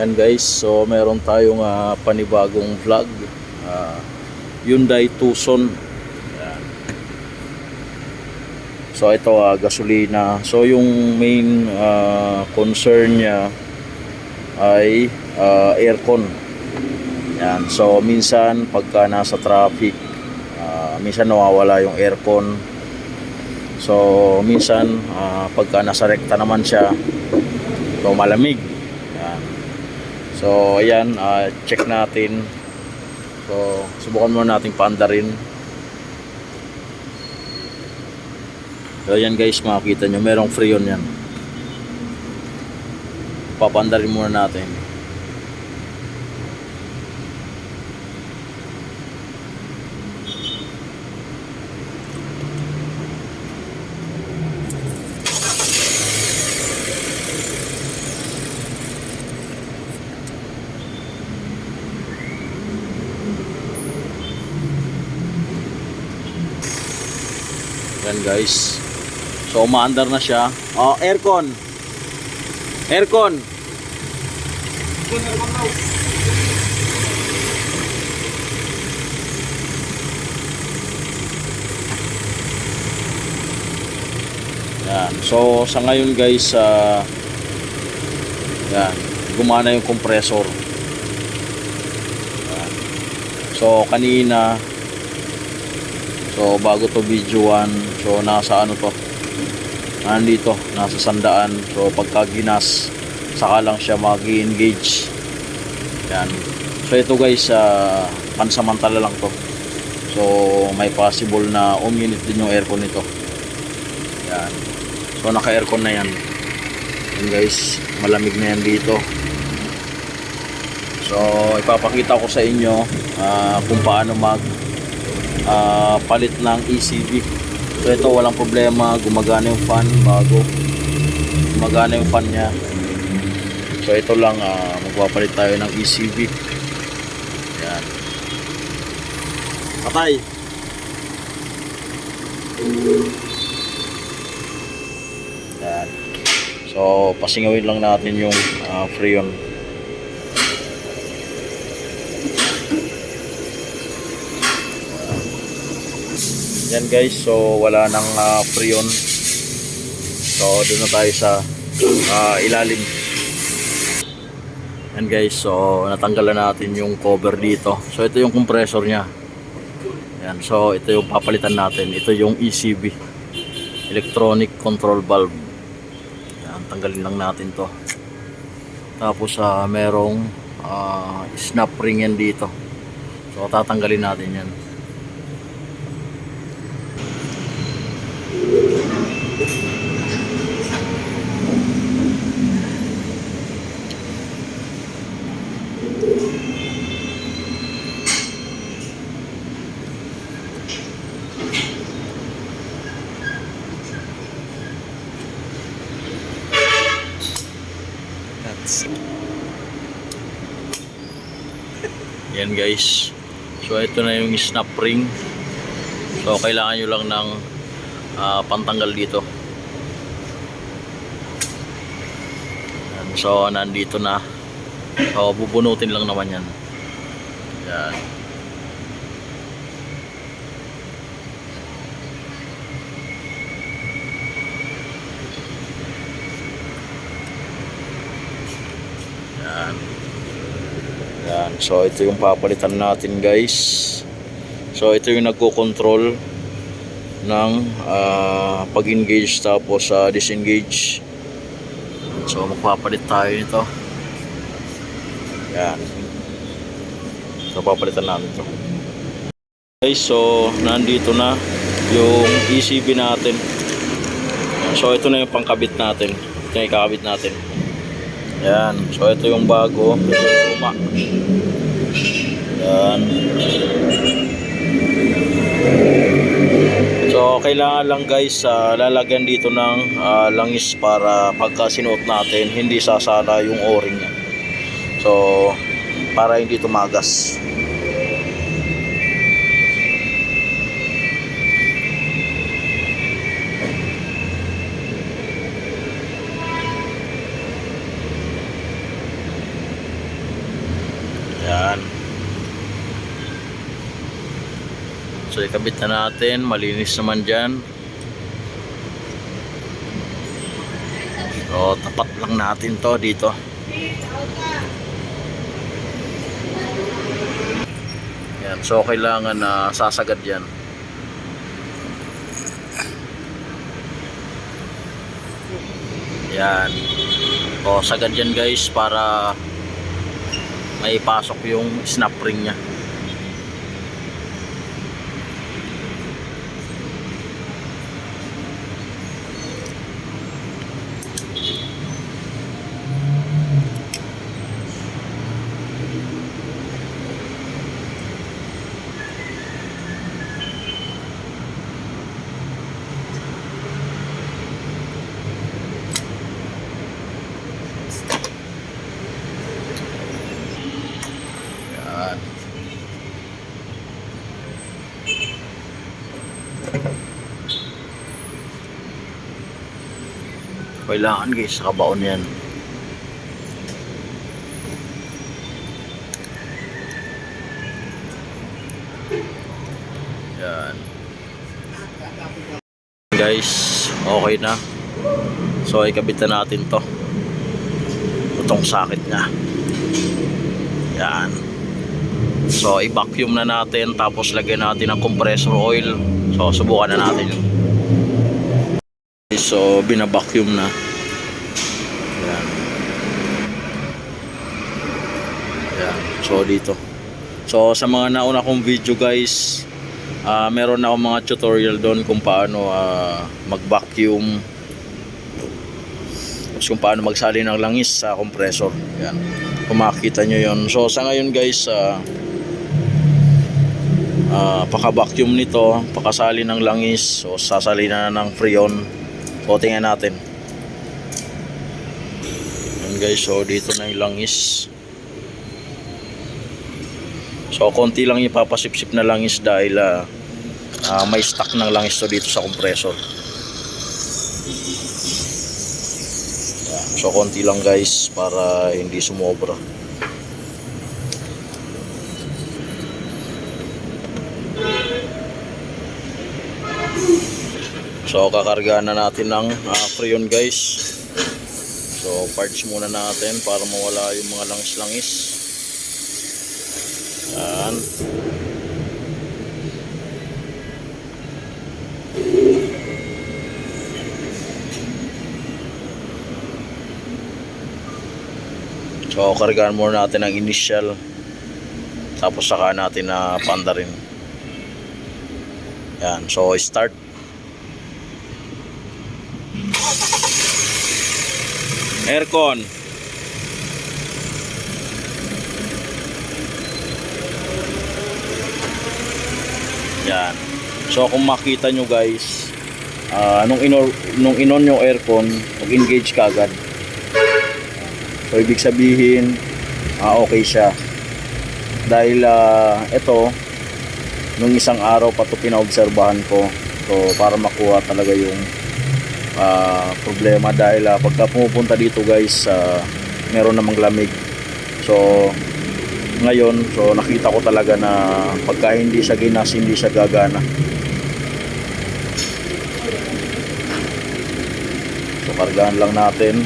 Yan guys, so meron tayong panibagong vlog, Hyundai Tucson. Yan. So ito gasolina. So yung main concern niya ay aircon. Yan. So minsan pagka nasa traffic, minsan nawawala yung aircon. So minsan pagka nasa rekta naman siya, so malamig. Yan. So ayan, check natin. So subukan muna nating paandarin. So ayan guys, makikita nyo merong freon yan. Papandarin muna natin. Yan guys. So umaandar na siya. Oh, aircon. Aircon. Yan. So sa ngayon guys, yan, gumana yung compressor. Yan. So kanina, so bago to video 1, so nasa ano to, nandito, nasa 100. So pagka ginas, saka lang siya mag-engage. Yan. So ito guys, pansamantala lang to. So may possible na uminit din yung aircon nito. Yan. So naka-aircon na yan. Yan guys, malamig na yan dito. So ipapakita ko sa inyo kung paano palit ng ECB. So ito walang problema, gumagana yung fan bago. Gumagana yung fan nya. So ito lang, magpapalit tayo ng ECB. Yan. Patay. Yan. So pasingawin lang natin yung freon. Yan guys, so wala nang freon. So doon na tayo sa ilalim. Yan guys, so natanggalan natin yung cover dito. So ito yung compressor nya. Yan, so ito yung papalitan natin. Ito yung ECB, electronic control valve. Yan, tanggalin lang natin to. Tapos merong snap ring yan dito. So tatanggalin natin yan. Yan guys, so ito na yung snap ring. So kailangan nyo lang ng pantanggal dito. Yan, so nandito na. So bubunutin lang naman yan. Yan. Yan. Yan. So ito yung papalitan natin guys. So ito yung nagko-control ng pag-engage tapos disengage. So magpapalit tayo nito. Yan. So papalitan natin ito. Guys, so nandito na yung ECB natin. So ito na yung pangkabit natin. Ito yung ikakabit natin. Yan. So ito yung bago. Ito yung luma. Yan. So kailangan lang guys, lalagyan dito ng langis para pagka sinuot natin hindi sasala yung o-ring niya. So para hindi tumagas. So ikabit na natin, malinis naman dyan. So tapat lang natin to dito. Yan, so kailangan na sasagad yan. Yan. O sagad yan guys para may pasok yung snap ring nya. Yan. Kailangan guys, kabaon yan. Yan. Guys, okay na. So ikabit na natin to. Itong sakit nya. Yan. So i-vacuum na natin, tapos lagyan natin ng compressor oil. So subukan na natin. So bina-vacuum na. Yan. Yan. So dito. So sa mga nauna kong video guys, meron na akong mga tutorial doon kung paano mag-vacuum, tapos kung paano magsali ng langis sa compressor. Yan, kung makikita nyo yun. So sa ngayon guys, paka-vacuum nito, pakasali ng langis, so sasali na ng freon. So tingnan natin. Yan guys, so dito na yung langis. So konti lang ipapasipsip na langis dahil may stock ng langis to dito sa compressor. Yan. So konti lang guys para hindi sumobra. So kakargahan na natin ng freon guys. So parts muna natin para mawala yung mga langis-langis. Yan. So kargahan muna natin ang initial, tapos saka natin na panda rin. Yan, so start. Aircon. Yan. So kung makita nyo guys, nung inon yung aircon, mag-engage ka agad. So ibig sabihin, okay siya. Dahil ito, nung isang araw pa ito pinaobserbahan ko. So para makuha talaga yung problema, dahil pagka pumupunta dito guys, meron namang lamig. So ngayon, so nakita ko talaga na pagka hindi siya ginas, hindi siya gagana. So kargahan lang natin.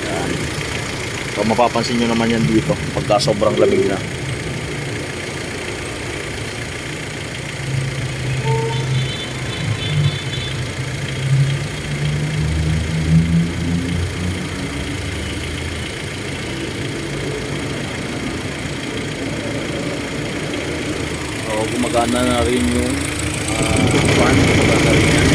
Yan. So mapapansin nyo naman yan dito pagka sobrang lamig na. Gumagana na rin yung fan, gumagana rin yan.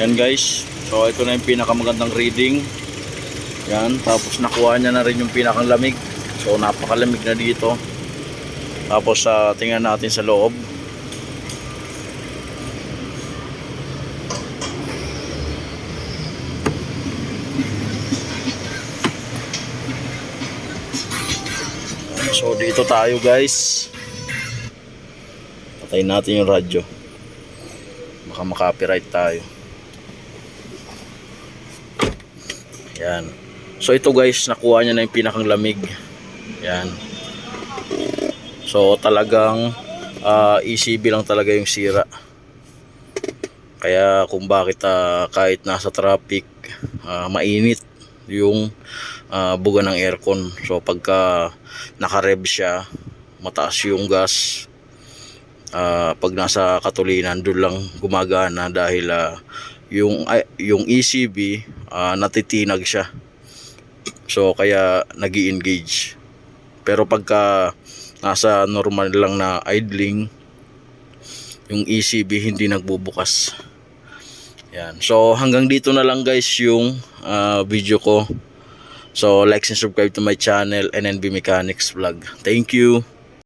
Yan guys, so ito na yung pinakamagandang reading. Yan, tapos nakuha niya na rin yung pinakang lamig. So napakalamig na dito. Tapos tingnan natin sa loob. So dito tayo guys. Patayin natin yung radyo. Baka makapiright tayo. Yan. So ito guys, nakuha niya na yung pinakang lamig. Yan. So talagang ECB lang talaga yung sira. Kaya kung bakit kahit nasa traffic, mainit yung buga ng aircon. So pagka naka-rev siya, mataas yung gas. Pag nasa katulinan, doon lang gumagana dahil yung ECB natitinag siya. So kaya nag-i-engage. Pero pagka nasa normal lang na idling, yung ECB hindi nagbubukas. Yan. So hanggang dito na lang guys yung video ko. So like and subscribe to my channel, NNB Mechanics Vlog. Thank you.